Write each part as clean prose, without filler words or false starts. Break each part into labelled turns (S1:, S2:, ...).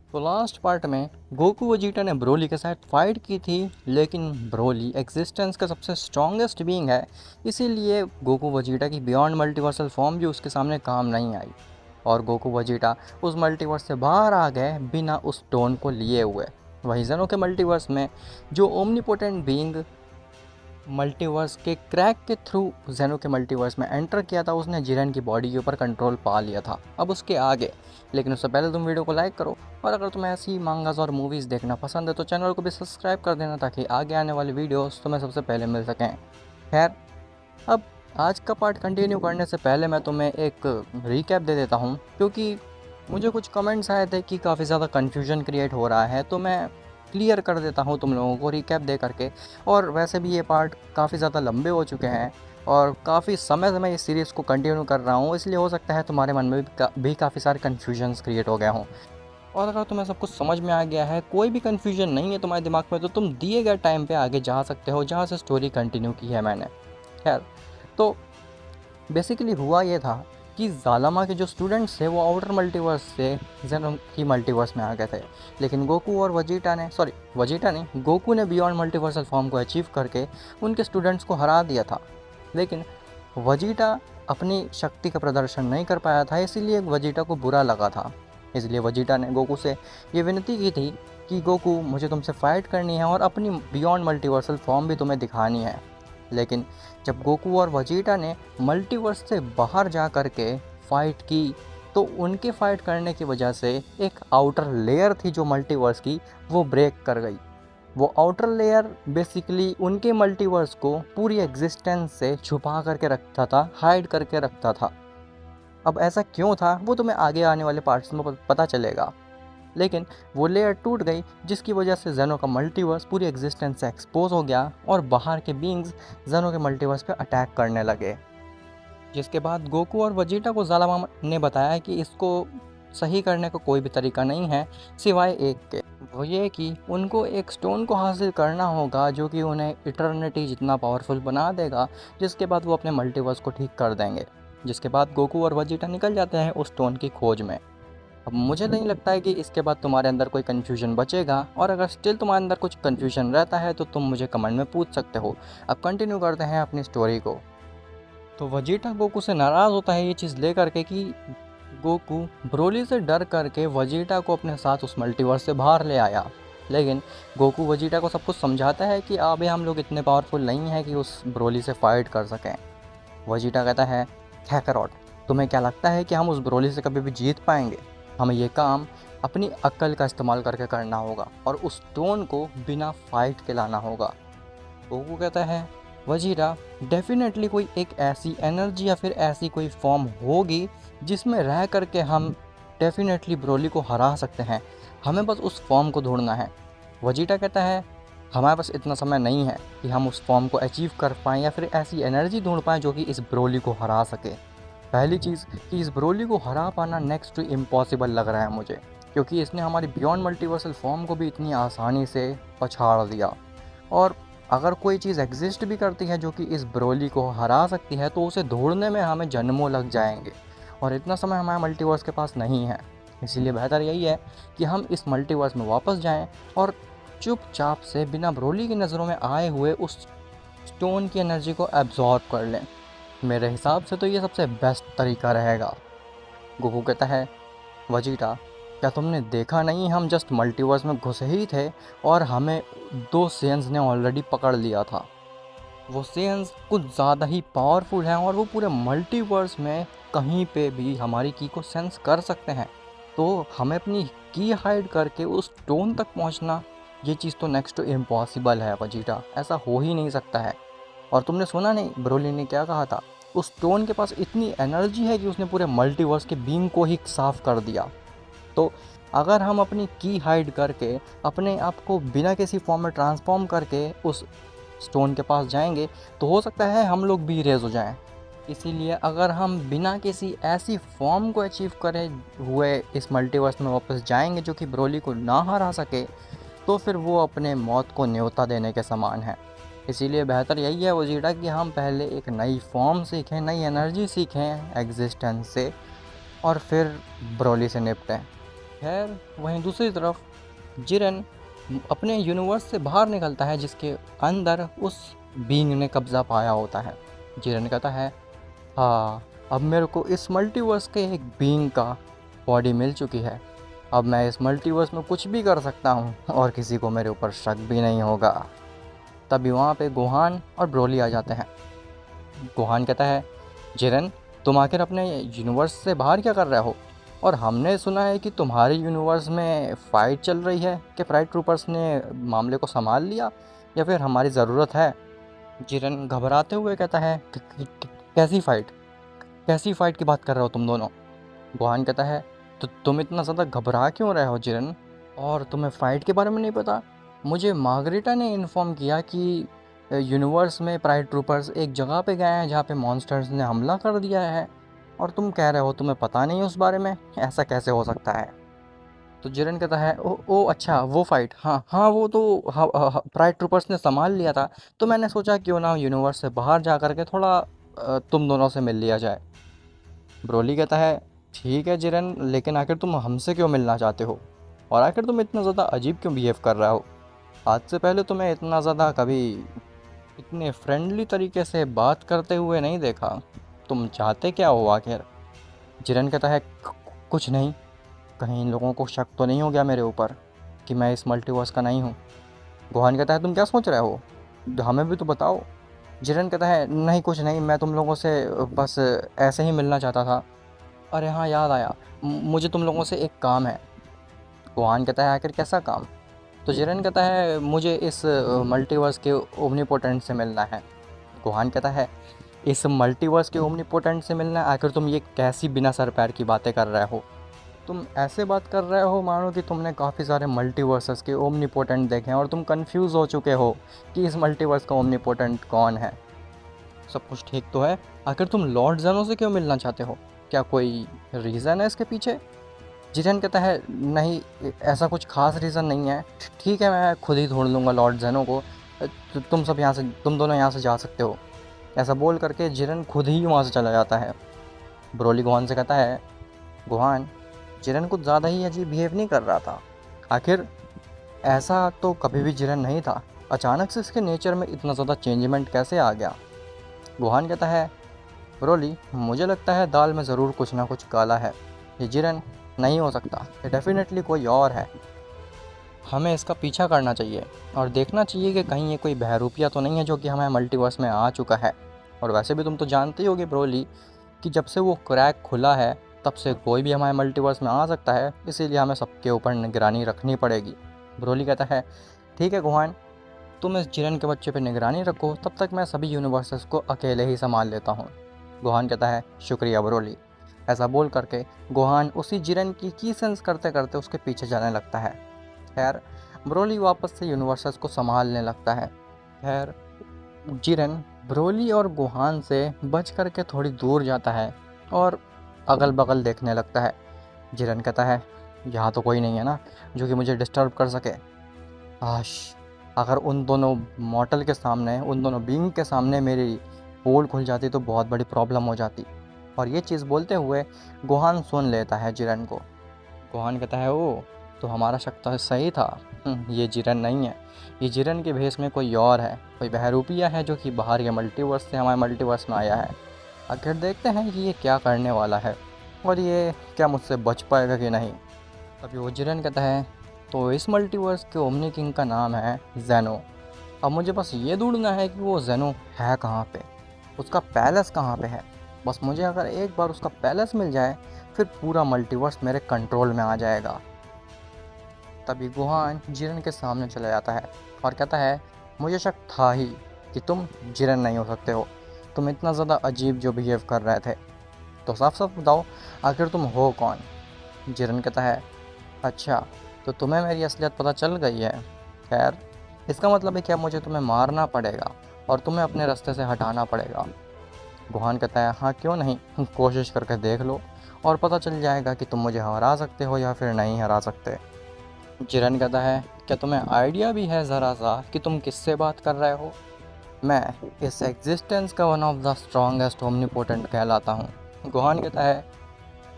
S1: तो last part में Goku Vegeta ने ब्रोली के साथ फाइट की थी, लेकिन ब्रोली एग्जिस्टेंस का सबसे स्ट्रॉन्गेस्ट बीइंग है। इसीलिए गोकू वेजिटा की बियॉन्ड मल्टीवर्सल फॉर्म भी उसके सामने काम नहीं आई और गोकू वेजिटा उस मल्टीवर्स से बाहर आ गए बिना उस स्टोन को लिए हुए। वहीं ज़ेनो के मल्टीवर्स में जो ओमनीपोटेंट बीइंग मल्टीवर्स के क्रैक के थ्रू जेनो के मल्टीवर्स में एंटर किया था, उसने जिरेन की बॉडी के ऊपर कंट्रोल पा लिया था। अब उसके आगे, लेकिन उससे पहले तुम वीडियो को लाइक करो और अगर तुम्हें ऐसी मांगास और मूवीज़ देखना पसंद है तो चैनल को भी सब्सक्राइब कर देना ताकि आगे आने वाली वीडियोस तुम्हें सबसे पहले मिल सकें। खैर, अब आज का पार्ट कंटिन्यू करने से पहले मैं तुम्हें एक रिकैप दे देता हूँ, क्योंकि मुझे कुछ कमेंट्स आए थे कि काफ़ी ज़्यादा कन्फ्यूजन क्रिएट हो रहा है, तो मैं क्लियर कर देता हूँ तुम लोगों को रिकैप दे करके। और वैसे भी ये पार्ट काफ़ी ज़्यादा लंबे हो चुके हैं और काफ़ी समय से मैं इस सीरीज़ को कंटिन्यू कर रहा हूँ, इसलिए हो सकता है तुम्हारे मन में भी काफ़ी सारे कन्फ्यूजन्स क्रिएट हो गए हों। और अगर तुम्हें सब कुछ समझ में आ गया है, कोई भी कन्फ्यूजन नहीं है तुम्हारे दिमाग में, तो तुम दिए गए टाइम पे आगे जा सकते हो जहाँ से स्टोरी कंटिन्यू की है मैंने। खैर, तो बेसिकली हुआ ये था कि ज़ालामा के जो स्टूडेंट्स थे वो आउटर मल्टीवर्स से जेनो की मल्टीवर्स में आ गए थे, लेकिन गोकू और वजीटा नहीं, गोकू ने बियॉन्ड मल्टीवर्सल फॉर्म को अचीव करके उनके स्टूडेंट्स को हरा दिया था। लेकिन वजीटा अपनी शक्ति का प्रदर्शन नहीं कर पाया था, इसीलिए वजीटा को बुरा लगा था। इसलिए वजीटा ने गोकू से ये विनती की थी कि गोकू, मुझे तुमसे फाइट करनी है और अपनी बियॉन्ड मल्टीवर्सल फॉर्म भी तुम्हें दिखानी है। लेकिन जब गोकू और वजीटा ने मल्टीवर्स से बाहर जा कर के फाइट की, तो उनके फाइट करने की वजह से एक आउटर लेयर थी जो मल्टीवर्स की, वो ब्रेक कर गई। वो आउटर लेयर बेसिकली उनके मल्टीवर्स को पूरी एग्जिस्टेंस से छुपा करके रखता था, हाइड करके रखता था। अब ऐसा क्यों था वो तुम्हें आगे आने वाले पार्ट्स में पता चलेगा। लेकिन वो लेयर टूट गई, जिसकी वजह से जेनो का मल्टीवर्स पूरी एग्जिस्टेंस से एक्सपोज हो गया और बाहर के बीइंग्स जेनो के मल्टीवर्स पे अटैक करने लगे। जिसके बाद गोकू और वजीटा को ज़ालामा ने बताया कि इसको सही करने का कोई भी तरीका नहीं है सिवाय एक के, वो ये कि उनको एक स्टोन को हासिल करना होगा जो कि उन्हें इटर्निटी जितना पावरफुल बना देगा, जिसके बाद वो अपने मल्टीवर्स को ठीक कर देंगे। जिसके बाद गोकू और वजीटा निकल जाते हैं उस स्टोन की खोज में। अब मुझे नहीं लगता है कि इसके बाद तुम्हारे अंदर कोई कन्फ्यूजन बचेगा, और अगर स्टिल तुम्हारे अंदर कुछ कन्फ्यूजन रहता है तो तुम मुझे कमेंट में पूछ सकते हो। अब कंटिन्यू करते हैं अपनी स्टोरी को। तो वजीटा गोकू से नाराज़ होता है ये चीज़ लेकर के कि गोकू ब्रोली से डर करके वजीटा को अपने साथ उस मल्टीवर्स से बाहर ले आया। लेकिन गोकू वजीटा को सब कुछ समझाता है कि अभी हम लोग इतने पावरफुल नहीं हैं कि उस ब्रोली से फाइट कर सकें। वजीटा कहता है, कैकरॉट, तुम्हें क्या लगता है कि हम उस ब्रोली से कभी भी जीत पाएंगे? हमें ये काम अपनी अक्ल का इस्तेमाल करके करना होगा और उस स्टोन को बिना फाइट के लाना होगा। गोकू कहता है, वजीरा, डेफिनेटली कोई एक ऐसी एनर्जी या फिर ऐसी कोई फॉर्म होगी जिसमें रह करके हम डेफिनेटली ब्रोली को हरा सकते हैं, हमें बस उस फॉर्म को ढूंढना है। वजीटा कहता है, हमारे पास इतना समय नहीं है कि हम उस फॉर्म को अचीव कर पाएँ या फिर ऐसी एनर्जी ढूंढ पाएँ जो कि इस ब्रोली को हरा सके। पहली चीज़ कि इस ब्रोली को हरा पाना नेक्स्ट टू इम्पॉसिबल लग रहा है मुझे, क्योंकि इसने हमारी बियॉन्ड मल्टीवर्सल फॉर्म को भी इतनी आसानी से पछाड़ दिया। और अगर कोई चीज़ एग्जिस्ट भी करती है जो कि इस ब्रोली को हरा सकती है, तो उसे ढूंढने में हमें जन्मों लग जाएंगे और इतना समय हमारे मल्टीवर्स के पास नहीं है। इसीलिए बेहतर यही है कि हम इस मल्टीवर्स में वापस जाएं और चुपचाप से बिना ब्रोली की नज़रों में आए हुए उस स्टोन की एनर्जी को एब्जॉर्ब कर लें। मेरे हिसाब से तो ये सबसे बेस्ट तरीका रहेगा। गोकू कहता है, वजीटा, क्या तुमने देखा नहीं, हम जस्ट मल्टीवर्स में घुसे ही थे और हमें दो सेयंस ने ऑलरेडी पकड़ लिया था। वो सेयंस कुछ ज़्यादा ही पावरफुल हैं और वो पूरे मल्टीवर्स में कहीं पे भी हमारी की को सेंस कर सकते हैं। तो हमें अपनी की हाइड करके उस स्टोन तक पहुंचना, ये चीज़ तो नेक्स्ट टू इम्पॉसिबल है वजीटा, ऐसा हो ही नहीं सकता है। और तुमने सुना नहीं ब्रोली ने क्या कहा था? उस स्टोन के पास इतनी एनर्जी है कि उसने पूरे मल्टीवर्स के बीम को ही साफ कर दिया। तो अगर हम अपनी की हाइड करके अपने आप को बिना किसी फॉर्म में ट्रांसफॉर्म करके उस स्टोन के पास जाएंगे, तो हो सकता है हम लोग भी इरेज हो जाएं। इसीलिए अगर हम बिना किसी ऐसी फॉर्म को अचीव करे हुए इस मल्टीवर्स में वापस जाएंगे जो कि ब्रोली को ना हरा सके, तो फिर वो अपने मौत को न्योता देने के समान है। इसीलिए बेहतर यही है वजीटा कि हम पहले एक नई फॉर्म सीखें, नई एनर्जी सीखें एग्जिस्टेंस से, और फिर ब्रोली से निपटें। खैर वहीं दूसरी तरफ जिरन अपने यूनिवर्स से बाहर निकलता है जिसके अंदर उस बीइंग ने कब्ज़ा पाया होता है। जिरन कहता है, हाँ, अब मेरे को इस मल्टीवर्स के एक बीइंग का बॉडी मिल चुकी है। अब मैं इस मल्टीवर्स में कुछ भी कर सकता हूँ और किसी को मेरे ऊपर शक भी नहीं होगा। तभी वहाँ पे गोहान और ब्रोली आ जाते हैं। गोहान कहता है, जिरन, तुम आखिर अपने यूनिवर्स से बाहर क्या कर रहे हो? और हमने सुना है कि तुम्हारे यूनिवर्स में फ़ाइट चल रही है, कि प्राइड ट्रूपर्स ने मामले को संभाल लिया या फिर हमारी ज़रूरत है? जिरन घबराते हुए कहता है, कैसी फ़ाइट? कैसी फ़ाइट की बात कर रहे हो तुम दोनों? गोहान कहता है, तो तुम इतना ज़्यादा घबरा क्यों रहे हो जिरन? और तुम्हें फ़ाइट के बारे में नहीं पता? मुझे मार्गरेटा ने इन्फॉर्म किया कि यूनिवर्स में प्राइड ट्रूपर्स एक जगह पे गए हैं जहाँ पे मॉन्स्टर्स ने हमला कर दिया है, और तुम कह रहे हो तुम्हें पता नहीं उस बारे में? ऐसा कैसे हो सकता है? तो जिरन कहता है, ओ अच्छा, वो फाइट, हाँ हाँ, वो तो प्राइड ट्रूपर्स ने संभाल लिया था। तो मैंने सोचा क्यों ना यूनिवर्स से बाहर जा कर के थोड़ा तुम दोनों से मिल लिया जाए। ब्रोली कहता है, ठीक है जिरन, लेकिन आखिर तुम हमसे क्यों मिलना चाहते हो? और आखिर तुम इतना ज़्यादा अजीब क्यों बिहेव कर रहे हो? आज से पहले तुम्हें इतना ज़्यादा कभी इतने फ्रेंडली तरीके से बात करते हुए नहीं देखा। तुम चाहते क्या हो आखिर? जिरन कहता है, कुछ नहीं। कहीं इन लोगों को शक तो नहीं हो गया मेरे ऊपर कि मैं इस मल्टीवर्स का नहीं हूँ?" गोहान कहता है, तुम क्या सोच रहे हो? हमें भी तो बताओ। जिरन कहता है, नहीं कुछ नहीं, मैं तुम लोगों से बस ऐसे ही मिलना चाहता था। अरे हाँ, याद आया, मुझे तुम लोगों से एक काम है। गोहान कहता है, आखिर कैसा काम? तो जिरन कहता है, मुझे इस मल्टीवर्स के ओमनीपोटेंट से मिलना है। गोहान कहता है, इस मल्टीवर्स के ओमनीपोटेंट से मिलना है? आखिर तुम ये कैसी बिना सर पैर की बातें कर रहे हो? तुम ऐसे बात कर रहे हो मानो कि तुमने काफ़ी सारे मल्टीवर्सेस के ओमनीपोटेंट देखे हैं और तुम कंफ्यूज हो चुके हो कि इस मल्टीवर्स का ओमनीपोटेंट कौन है। सब कुछ ठीक तो है, आखिर तुम लॉर्ड ज़ेनो से क्यों मिलना चाहते हो? क्या कोई रीज़न है इसके पीछे? जिरेन कहता है, नहीं, ऐसा कुछ खास रीज़न नहीं है। ठीक है, मैं खुद ही ढूंढ लूँगा लॉर्ड ज़ेनो को। तुम दोनों यहाँ से जा सकते हो। ऐसा बोल करके जिरेन खुद ही वहाँ से चला जाता है। ब्रोली गोहान से कहता है, गोहान, जिरेन कुछ ज़्यादा ही अजीब बिहेव नहीं कर रहा था? आखिर ऐसा तो कभी भी जिरेन नहीं था। अचानक से इसके नेचर में इतना ज़्यादा चेंजमेंट कैसे आ गया? गोहान कहता है, ब्रोली, मुझे लगता है दाल में ज़रूर कुछ ना कुछ काला है। ये जिरेन नहीं हो सकता, ये डेफिनेटली कोई और है। हमें इसका पीछा करना चाहिए और देखना चाहिए कि कहीं ये कोई बहरूपिया तो नहीं है जो कि हमें मल्टीवर्स में आ चुका है। और वैसे भी तुम तो जानते ही होगे ब्रोली कि जब से वो क्रैक खुला है तब से कोई भी हमारे मल्टीवर्स में आ सकता है, इसीलिए हमें सबके ऊपर निगरानी रखनी पड़ेगी। ब्रोली कहता है, ठीक है गोहान, तुम इस जिरन के बच्चे पर निगरानी रखो, तब तक मैं सभी यूनिवर्सेस को अकेले ही संभाल लेता हूँ। गोहान कहता है, शुक्रिया ब्रोली। ऐसा बोल करके गोहान उसी जिरन की सेंस करते करते उसके पीछे जाने लगता है। खैर ब्रोली वापस से यूनिवर्सेस को संभालने लगता है। खैर जिरन ब्रोली और गोहान से बच करके थोड़ी दूर जाता है और अगल बगल देखने लगता है। जिरन कहता है, यहाँ तो कोई नहीं है ना जो कि मुझे डिस्टर्ब कर सके? काश अगर उन दोनों मॉर्टल के सामने, उन दोनों बीइंग के सामने मेरी पोल खुल जाती तो बहुत बड़ी प्रॉब्लम हो जाती। और ये चीज़ बोलते हुए गोहान सुन लेता है जिरन को। गोहान कहता है, ओ, तो हमारा शक तो सही था। ये जिरन नहीं है, ये जिरन के भेष में कोई और है, कोई बहरूपिया है जो कि बाहर के मल्टीवर्स से हमारे मल्टीवर्स में आया है। आखिर देखते हैं कि ये क्या करने वाला है और ये क्या मुझसे बच पाएगा कि नहीं। अभी वो जिरन कहता है, तो इस मल्टीवर्स के ओमनी किंग का नाम है ज़ेनो। अब मुझे बस ये ढूंढना है कि वो ज़ेनो है कहाँ पे, उसका पैलेस कहाँ पे है। बस मुझे अगर एक बार उसका पैलेस मिल जाए फिर पूरा मल्टीवर्स मेरे कंट्रोल में आ जाएगा। तभी गुहान जिरन के सामने चला जाता है और कहता है, मुझे शक था ही कि तुम जिरन नहीं हो सकते हो। तुम इतना ज़्यादा अजीब जो बिहेव कर रहे थे, तो साफ साफ बताओ आखिर तुम हो कौन? जिरन कहता है, अच्छा, तो तुम्हें मेरी असलियत पता चल गई है। खैर इसका मतलब है क्या मुझे तुम्हें मारना पड़ेगा और तुम्हें अपने रास्ते से हटाना पड़ेगा? गुहान कहता है, हाँ क्यों नहीं, कोशिश करके देख लो और पता चल जाएगा कि तुम मुझे हरा सकते हो या फिर नहीं हरा सकते। जिरन कहता है, क्या तुम्हें आइडिया भी है ज़रा सा कि तुम किससे बात कर रहे हो? मैं इस एग्जिस्टेंस का one of the strongest omnipotent कहलाता हूँ। गुहान कहता है,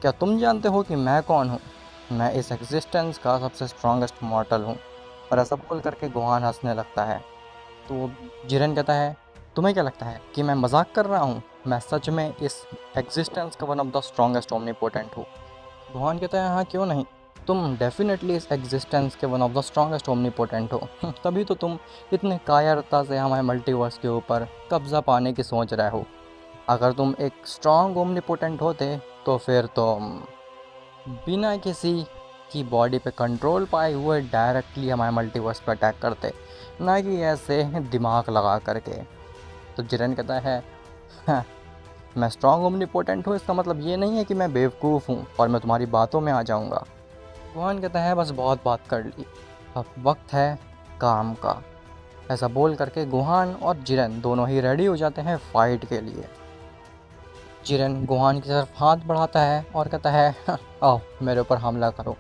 S1: क्या तुम जानते हो कि मैं कौन हूँ? मैं इस एग्जिस्टेंस का सबसे स्ट्रॉन्गेस्ट मॉर्टल हूँ। और ऐसा बोल करके गोहान हंसने लगता है। तो जिरेन कहता है, तुम्हें क्या लगता है कि मैं मजाक कर रहा हूँ? मैं सच में इस एग्जिस्टेंस का one of the strongest omnipotent हूँ। गोहान कहता है, हाँ क्यों नहीं, तुम डेफिनेटली इस एग्जिस्टेंस के one of the strongest omnipotent हो। तभी तो तुम इतने कायरता से हमारे मल्टीवर्स के ऊपर कब्जा पाने की सोच रहे हो। अगर तुम एक स्ट्रॉन्ग ओमनीपोटेंट होते तो फिर तुम बिना किसी की बॉडी पे कंट्रोल पाए हुए डायरेक्टली हमारे मल्टीवर्स पे अटैक करते, ना कि ऐसे दिमाग लगा करके। तो जिरेन कहता है, "हाँ, मैं स्ट्रॉन्ग ओमनीपोटेंट हूँ, इसका मतलब ये नहीं है कि मैं बेवकूफ़ हूँ और मैं तुम्हारी बातों में आ जाऊँगा।" गोहान कहता है, बस बहुत बात कर ली, अब वक्त है काम का। ऐसा बोल करके गोहान और जिरेन दोनों ही रेडी हो जाते हैं फाइट के लिए। जिरेन गोहान की तरफ हाथ बढ़ाता है और कहता है, आओ मेरे ऊपर हमला करो।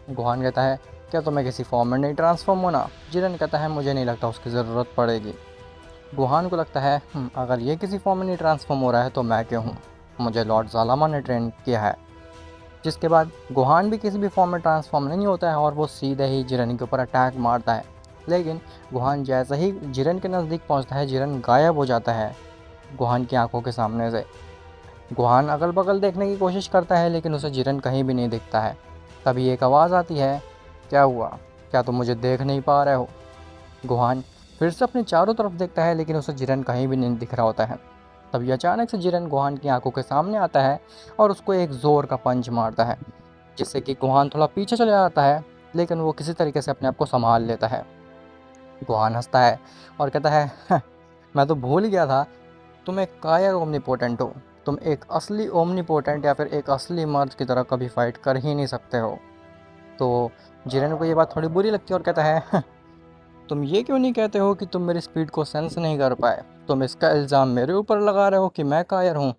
S1: गोहान कहता है, क्या तुम्हें किसी फॉर्म में नहीं ट्रांसफॉर्म होना? जिरेन कहता है, मुझे नहीं लगता उसकी ज़रूरत पड़ेगी। गोहान को लगता है, अगर ये किसी फॉर्म में नहीं ट्रांसफॉर्म हो रहा है तो मैं क्यों हूँ, मुझे लॉर्ड ज़ालामा ने ट्रेन किया है। जिसके बाद गोहान भी किसी भी फॉर्म में ट्रांसफॉर्म नहीं होता है और वो सीधे ही जिरेन के ऊपर अटैक मारता है। लेकिन गोहान जैसे ही जिरेन के नज़दीक पहुंचता है, जिरेन गायब हो जाता है गोहान की आंखों के सामने से। गोहान अगल बगल देखने की कोशिश करता है लेकिन उसे जिरेन कहीं भी नहीं दिखता है। तभी एक आवाज़ आती है, क्या हुआ, क्या तुम मुझे देख नहीं पा रहे हो? गोहान फिर से अपने चारों तरफ देखता है लेकिन उसे जिरेन कहीं भी नहीं दिख रहा होता है। तभी अचानक से जिरेन गोहान की आंखों के सामने आता है और उसको एक ज़ोर का पंच मारता है, जिससे कि गोहान थोड़ा पीछे चले जाता है, लेकिन वो किसी तरीके से अपने आप को संभाल लेता है। गोहान हंसता है और कहता है, "हाँ, मैं तो भूल ही गया था, तुम एक कायर ओमनीपोटेंट हो। तुम एक असली ओमनीपोटेंट या फिर एक असली मर्द की तरह कभी फाइट कर ही नहीं सकते हो।" तो जिरेन को ये बात थोड़ी बुरी लगती है और कहता है, "हाँ, तुम ये क्यों नहीं कहते हो कि तुम मेरी स्पीड को सेंस नहीं कर पाए? तुम इसका इल्ज़ाम मेरे ऊपर लगा रहे हो कि मैं कायर हूँ?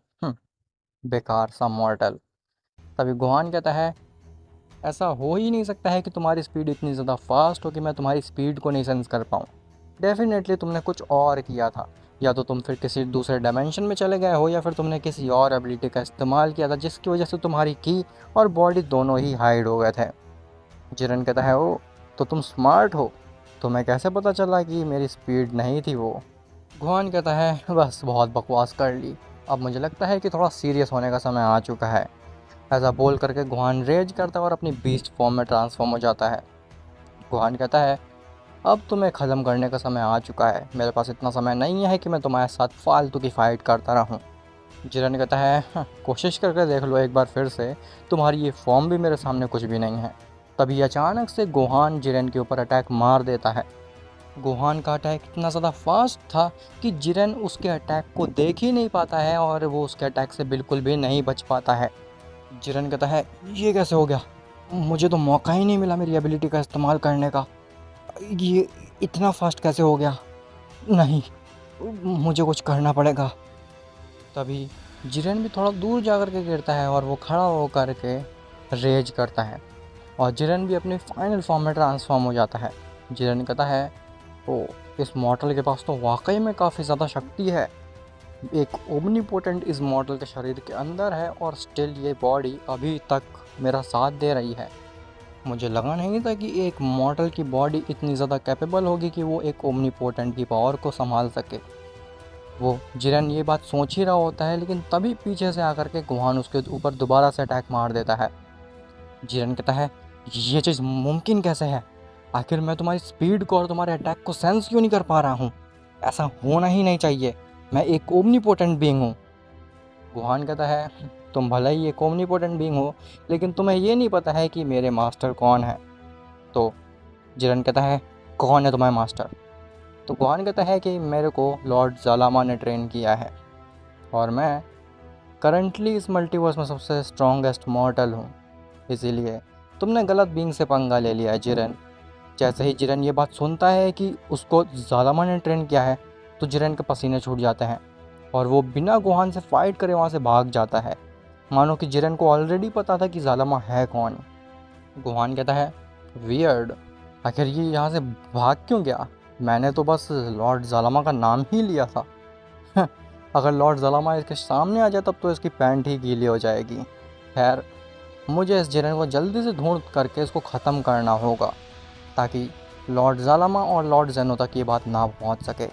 S1: बेकार सा मॉर्टल।" तभी गोहान कहता है, ऐसा हो ही नहीं सकता है कि तुम्हारी स्पीड इतनी ज़्यादा फास्ट हो कि मैं तुम्हारी स्पीड को नहीं सेंस कर पाऊँ। डेफिनेटली तुमने कुछ और किया था, या तो तुम फिर किसी दूसरे डायमेंशन में चले गए हो या फिर तुमने किसी और एबिलिटी का इस्तेमाल किया था जिसकी वजह से तुम्हारी की और बॉडी दोनों ही हाइड हो गए थे। जिरन कहता है, ओ तो तुम स्मार्ट हो, तुम्हें कैसे पता चला कि मेरी स्पीड नहीं थी वो? गुहान कहता है, बस बहुत बकवास कर ली, अब मुझे लगता है कि थोड़ा सीरियस होने का समय आ चुका है। ऐसा बोल करके गुहान रेज करता है और अपनी बीस्ट फॉर्म में ट्रांसफॉर्म हो जाता है। गुहान कहता है, अब तुम्हें ख़त्म करने का समय आ चुका है, मेरे पास इतना समय नहीं है कि मैं तुम्हारे साथ फालतू की फ़ाइट करता रहूं। जिरन कहता है, कोशिश करके देख लो एक बार फिर से, तुम्हारी ये फॉर्म भी मेरे सामने कुछ भी नहीं है।" तभी अचानक से गोहान जिरेन के ऊपर अटैक मार देता है। गोहान का अटैक इतना ज़्यादा फास्ट था कि जिरेन उसके अटैक को देख ही नहीं पाता है और वो उसके अटैक से बिल्कुल भी नहीं बच पाता है। जिरेन कहता है, ये कैसे हो गया, मुझे तो मौका ही नहीं मिला मेरी एबिलिटी का इस्तेमाल करने का, ये इतना फास्ट कैसे हो गया? नहीं, मुझे कुछ करना पड़ेगा। तभी जिरेन भी थोड़ा दूर जा कर के गिरता है और वो खड़ा होकर के रेज करता है और जिरेन भी अपने फाइनल फॉर्म में ट्रांसफॉर्म हो जाता है। जिरेन कहता है, ओ इस मॉडल के पास तो वाकई में काफ़ी ज़्यादा शक्ति है। एक ओमनीपोटेंट इस मॉडल के शरीर के अंदर है और स्टिल ये बॉडी अभी तक मेरा साथ दे रही है। मुझे लगा नहीं था कि एक मॉडल की बॉडी इतनी ज़्यादा कैपेबल होगी कि वो एक ओमनीपोटेंट की पावर को संभाल सके। वो जिरेन ये बात सोच ही रहा होता है लेकिन तभी पीछे से आकर के गुहान उसके ऊपर दोबारा से अटैक मार देता है। जिरेन कहता है, ये चीज़ मुमकिन कैसे है? आखिर मैं तुम्हारी स्पीड को और तुम्हारे अटैक को सेंस क्यों नहीं कर पा रहा हूँ? ऐसा होना ही नहीं चाहिए, मैं एक ओमनीपोटेंट बीइंग हूँ। गुहान कहता है, तुम भले ही एक ओमनीपोटेंट बीइंग हो लेकिन तुम्हें ये नहीं पता है कि मेरे मास्टर कौन है। तो जिरेन कहता है, कौन है तुम्हारा मास्टर? तो गुहान कहता है कि मेरे को लॉर्ड ज़ालामा ने ट्रेन किया है और मैं करंटली इस मल्टीवर्स में सबसे स्ट्रॉन्गेस्ट मॉर्टल हूँ। इसीलिए तुमने गलत बीइंग से पंगा ले लिया है जिरेन। जैसे ही जिरेन ये बात सुनता है कि उसको ज़ालामा ने ट्रेन किया है, तो जिरेन के पसीने छूट जाते हैं और वो बिना गुहान से फाइट करे वहाँ से भाग जाता है, मानो कि जिरेन को ऑलरेडी पता था कि ज़ालामा है कौन। गुहान कहता है, वियर्ड, आखिर ये यहाँ से भाग क्यों गया? मैंने तो बस लॉर्ड ज़ालामा का नाम ही लिया था। अगर लॉर्ड ज़ालामा इसके सामने आ जाए तब तो इसकी पैंट ही गीली हो जाएगी। खैर, मुझे इस जिरन को जल्दी से ढूंढ करके इसको ख़त्म करना होगा ताकि लॉर्ड ज़ालामा और लॉर्ड ज़ेनो तक ये बात ना पहुंच सके।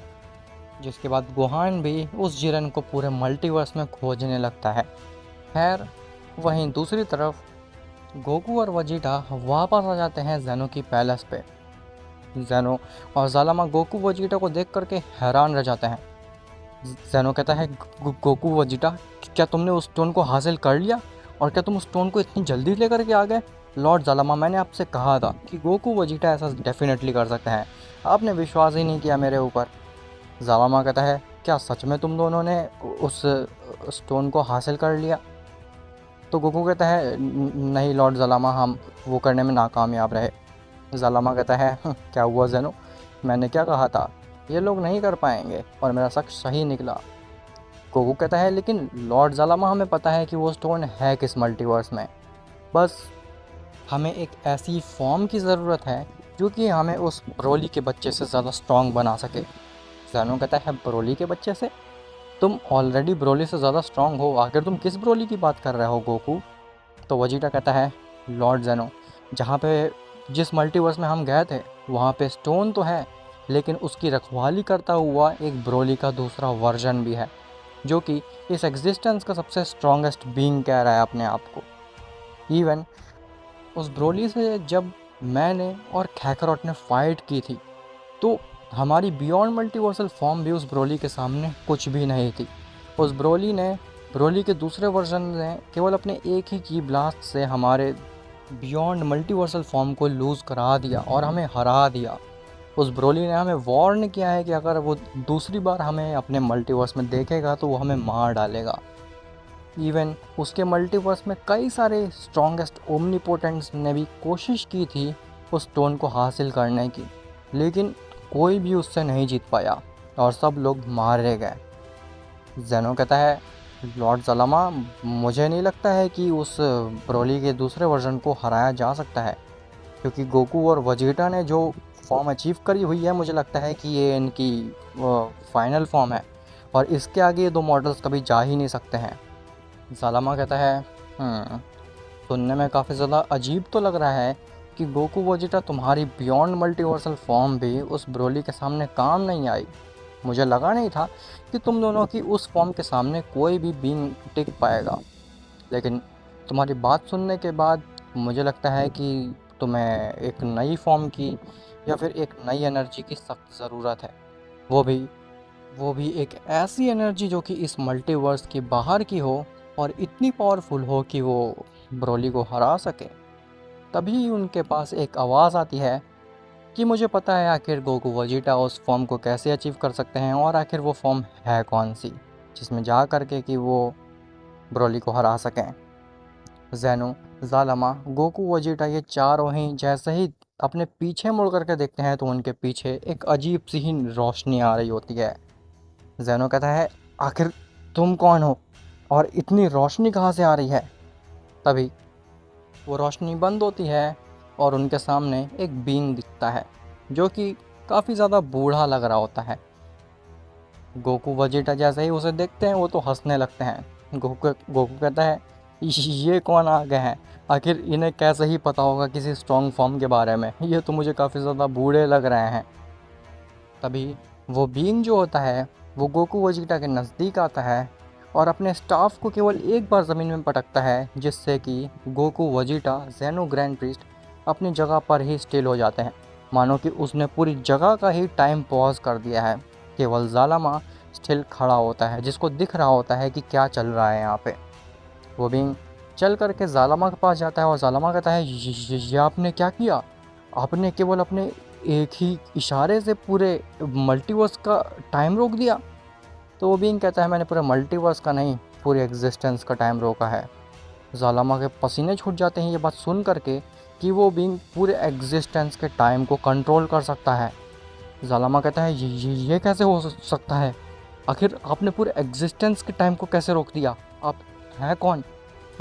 S1: जिसके बाद गोहान भी उस जिरन को पूरे मल्टीवर्स में खोजने लगता है। खैर, वहीं दूसरी तरफ गोकू और वजीटा वापस आ जाते हैं ज़ेनो की पैलेस पे। ज़ेनो और ज़ालामा गोकू वजीटा को देख करके हैरान रह जाते हैं। ज़ेनो कहता है, गोकू वजीटा, क्या तुमने उस स्टोन को हासिल कर लिया? और क्या तुम उस स्टोन को इतनी जल्दी लेकर के आ गए? लॉर्ड ज़ालामा, मैंने आपसे कहा था कि गोकू वजीटा ऐसा डेफिनेटली कर सकते हैं, आपने विश्वास ही नहीं किया मेरे ऊपर। ज़ालामा कहता है, क्या सच में तुम दोनों ने उस स्टोन को हासिल कर लिया? तो गोकू कहता है, नहीं लॉर्ड ज़ालामा, हम वो करने में नाकामयाब रहे। ज़ालामा कहता है, क्या हुआ ज़ेनो, मैंने क्या कहा था, ये लोग नहीं कर पाएंगे और मेरा शक सही निकला। गोकू कहता है, लेकिन लॉर्ड ज़ालामा, हमें पता है कि वो स्टोन है किस मल्टीवर्स में, बस हमें एक ऐसी फॉर्म की ज़रूरत है जो कि हमें उस ब्रोली के बच्चे से ज़्यादा स्ट्रॉन्ग बना सके। ज़ेनो कहता है, ब्रोली के बच्चे से? तुम ऑलरेडी ब्रोली से ज़्यादा स्ट्रॉन्ग हो, आखिर तुम किस ब्रोली की बात कर रहे हो गोकू? तो वजीटा कहता है, लॉर्ड ज़ेनो, जहाँ पे जिस मल्टीवर्स में हम गए थे वहाँ पे स्टोन तो है, लेकिन उसकी रखवाली करता हुआ एक ब्रोली का दूसरा वर्जन भी है जो कि इस एग्जिस्टेंस का सबसे स्ट्रॉन्गेस्ट बीइंग कह रहा है अपने आप को। इवन उस ब्रोली से जब मैंने और खैकरॉट ने फाइट की थी तो हमारी बियॉन्ड मल्टीवर्सल फॉर्म भी उस ब्रोली के सामने कुछ भी नहीं थी। उस ब्रोली के दूसरे वर्जन ने केवल अपने एक ही की ब्लास्ट से हमारे बियॉन्ड मल्टीवर्सल फॉर्म को लूज़ करा दिया और हमें हरा दिया। उस ब्रोली ने हमें वार्न किया है कि अगर वो दूसरी बार हमें अपने मल्टीवर्स में देखेगा तो वो हमें मार डालेगा। इवन उसके मल्टीवर्स में कई सारे स्ट्रॉन्गेस्ट ओमनीपोटेंट्स ने भी कोशिश की थी उस स्टोन को हासिल करने की, लेकिन कोई भी उससे नहीं जीत पाया और सब लोग मारे गए। ज़ेनो कहता है, लॉर्ड ज़ालामा, मुझे नहीं लगता है कि उस ब्रोली के दूसरे वर्जन को हराया जा सकता है, क्योंकि गोकू और वजीटा ने जो फॉर्म अचीव करी हुई है, मुझे लगता है कि ये इनकी फाइनल फॉर्म है और इसके आगे ये दो मॉडल्स कभी जा ही नहीं सकते हैं। ज़ालामा कहता है, सुनने में काफ़ी ज़्यादा अजीब तो लग रहा है कि गोकू वजीटा, तुम्हारी बियॉन्ड मल्टीवर्सल फॉर्म भी उस ब्रोली के सामने काम नहीं आई। मुझे लगा नहीं था कि तुम दोनों की उस फॉर्म के सामने कोई भी बीइंग टिक पाएगा, लेकिन तुम्हारी बात सुनने के बाद मुझे लगता है कि तुम्हें एक नई फॉर्म की या फिर एक नई एनर्जी की सख्त ज़रूरत है, वो भी एक ऐसी एनर्जी जो कि इस मल्टीवर्स के बाहर की हो और इतनी पावरफुल हो कि वो ब्रोली को हरा सके। तभी उनके पास एक आवाज़ आती है कि मुझे पता है आखिर गोकू वजीटा उस फॉर्म को कैसे अचीव कर सकते हैं और आखिर वो फॉर्म है कौन सी जिसमें जा करके कि वो ब्रोली को हरा सकें। ज़ेनो, ज़ालामा, गोकू वजीटा ये चारों ही जैसे ही अपने पीछे मुड़ करके देखते हैं तो उनके पीछे एक अजीब सी ही रोशनी आ रही होती है। ज़ेनो कहता है, आखिर तुम कौन हो और इतनी रोशनी कहाँ से आ रही है? तभी वो रोशनी बंद होती है और उनके सामने एक बीइंग दिखता है जो कि काफ़ी ज़्यादा बूढ़ा लग रहा होता है। गोकू वजीटा जैसे ही उसे देखते हैं वो तो हंसने लगते हैं। गोकू कहता है, ये कौन आ गए हैं? आखिर इन्हें कैसे ही पता होगा किसी स्ट्रॉन्ग फॉर्म के बारे में? ये तो मुझे काफ़ी ज़्यादा बूढ़े लग रहे हैं। तभी वो बीइंग जो होता है वो गोकू वजीटा के नज़दीक आता है और अपने स्टाफ को केवल एक बार ज़मीन में पटकता है, जिससे कि Goku Vegeta, Zeno grand priest अपनी जगह पर ही स्टिल हो जाते हैं, मानो कि उसने पूरी जगह का ही टाइम पॉज कर दिया है। केवल ज़ालामा स्टिल खड़ा होता है, जिसको दिख रहा होता है कि क्या चल रहा है यहाँ पे। वो बीइंग चल करके ज़ालामा के पास जाता है और ज़ालामा कहता है, ये आपने क्या किया? आपने केवल अपने एक ही इशारे से पूरे मल्टीवर्स का टाइम रोक दिया। तो वो बीइंग कहता है, मैंने पूरे मल्टीवर्स का नहीं, पूरे एग्जिस्टेंस का टाइम रोका है। ज़ालामा के पसीने छूट जाते हैं ये बात सुन करके कि वो बीइंग पूरे एग्जिस्टेंस के टाइम को कंट्रोल कर सकता है। ज़ालामा कहता है, ये कैसे हो सकता है? आखिर आपने पूरे एग्जिस्टेंस के टाइम को कैसे रोक दिया? आप हैं कौन?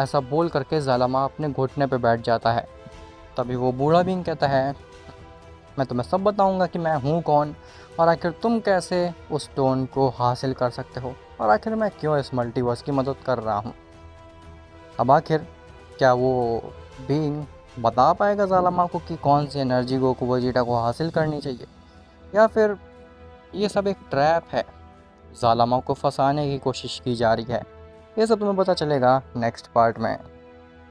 S1: ऐसा बोल करके ज़ालामा अपने घुटने पे बैठ जाता है। तभी वो बूढ़ा बीइंग कहता है, मैं तुम्हें सब बताऊंगा कि मैं हूँ कौन और आखिर तुम कैसे उस स्टोन को हासिल कर सकते हो और आखिर मैं क्यों इस मल्टीवर्स की मदद कर रहा हूँ। अब आखिर क्या वो बीइंग बता पाएगा ज़ालामा को कि कौन सी एनर्जी गोकू वेजिटा को हासिल करनी चाहिए, या फिर ये सब एक ट्रैप है, ज़ालामा को फंसाने की कोशिश की जा रही है? ये सब तुम्हें पता चलेगा नेक्स्ट पार्ट में।